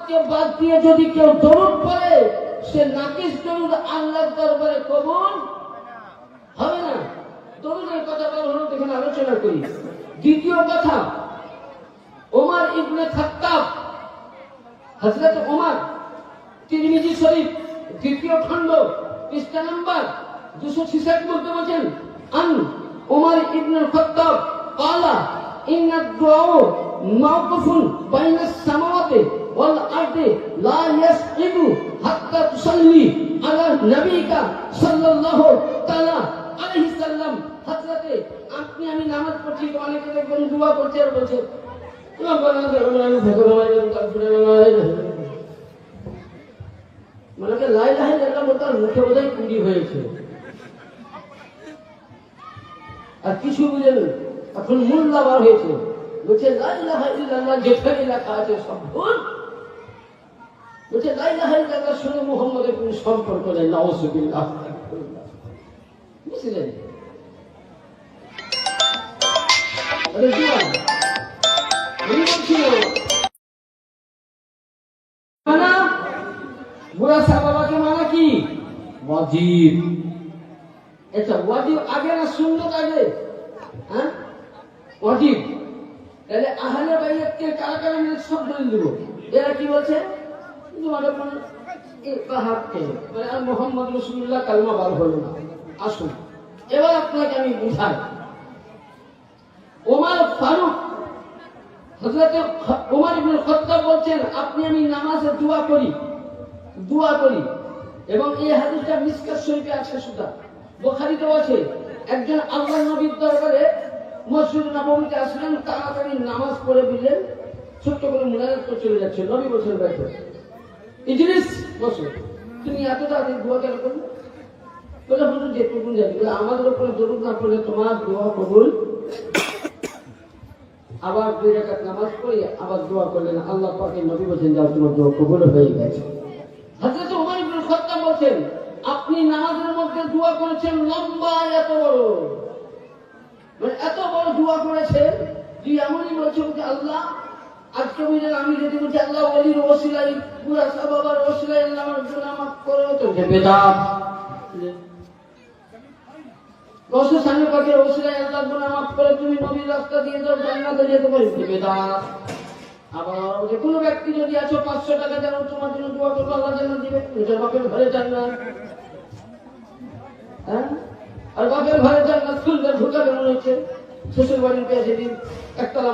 আল্লাহকে বাদ দিয়ে যদি কেউ দরুদ পড়ে সে নাকিস দরুদ আল্লাহর দরবারে কবুল হবে না। দরুদের কথা বলা হলো, এখানে আলোচনা করি। দ্বিতীয় কথা, ওমর ইবনে খাত্তাব, হযরত ওমর, তিরমিজি শরীফ দ্বিতীয় খণ্ড পৃষ্ঠা নাম্বার 266 মধ্যে বলেন, আন ওমর ইবনে খাত্তাব ক্বালা ইন্না দুআ মাওকুফুন বাইনাস সামাওয়াতি ওয়াল আরদি লা ইয়াসইদু হাত্তা তুসাল্লি আলা নবিকা সাল্লাল্লাহু তাআলা আলাইহি সাল্লাম। হযরতে আপনি আমি নামাজ পড়ছি, অনেকে দেখবেন দোয়া করছে আর বলছে মানে লা ইলাহা ইল্লাল্লাহ বলতে মুখে বোধহয় কুড়ি হয়েছে, আর কিছু বুঝেন এখন মোল্লা বার হয়েছে, বলছে লা ইলাহা ইল্লাল্লাহ যেখানে লেখা আছে সব ভুল। বলছে লা ইলাহা ইল্লাল্লাহ শুনে মুহাম্মদের কোন সম্পর্ক নেই, নাউযুবিল্লাহ। বুঝলেন? আরে জুয়া আমি বলছিল মানা বুড়া সাহাবাকে মানা কি ওয়াজিব। এটা ওয়াজিব আগে না সুন্নাত আগে? হ্যাঁ, ওয়াজিব। তাহলে আহলে বাইতকে কারা কারা মিলে সব দলিল দেব। এরা কি বলছে? তোমাদের কোন ইবাহাতকে মানে আর মুহাম্মদ রাসূলুল্লাহ কালমা বার হলো না। আসুন এবার আপনাকে আমি বুঝাই। ওমর ফারুক, হযরত ওমর ইবনে খাত্তাব বলছেন, আপনি আমি নামাজে দোয়া করি এবং এই হাদিসটা মিশকাত শরীফে আছে, সুদা বুখারীতেও আছে। একজন আল্লাহর নবীর দরবারে মসজিদ নববীতে আসলেন, তাড়াতাড়ি নামাজ পড়ে দিলেন, ছোট্ট করে মুনাজাত করে চলে যাচ্ছে। নবী বলছেন, বাইরে ইজলিস, বসো। তুমি এত তাড়াতাড়ি দোয়া কেন করলে? বলে হুজুর যেটুকুন জানি, বলে আমাদের উপরে দরুদ না পড়লে তোমার দোয়া কবুল। আবার 2 রাকাত নামাজ পড়ে আবার দোয়া করলেন, আল্লাহ পাকের নবী বলেন, যাও তোমার দোয়া কবুল হয়ে গেছে। হযরত ওমর ইবনে খাত্তাব বলেন, আপনি নামাজের মধ্যে দোয়া করেছেন লম্বা, এত বড়, মানে এত বড় দোয়া করেছেন যে এমনই বলছেন যে আল্লাহ আজকে বুঝলেন আমি যদি বলছি আল্লাহ ওলির ওসিলাই পুরা সাহাবার ওসিলাই আল্লাহ আমার গুনাহ মাফ করে, তো বেদাত। রসুল সামনে পাকের ওসিলাই আল্লাহ গুনাহ মাফ করে তুমি নবীর রাস্তা দিয়ে যাও, জান্নাতে যেতে পারি, বেদাত। আবার যে কোনো ব্যক্তি যদি আছো 500 টাকা যেন তোমার জন্য দোয়া করবো, আল্লাহ জান্নাত দিবে, নিজের বাপের ঘরে জান্নাত। হ্যাঁ, আর বাপের ঘরে জান্নাত খুললে ঢুকাবে মনে হচ্ছে শ্বশুর বাড়ির পেয়ে সেদিন একতলা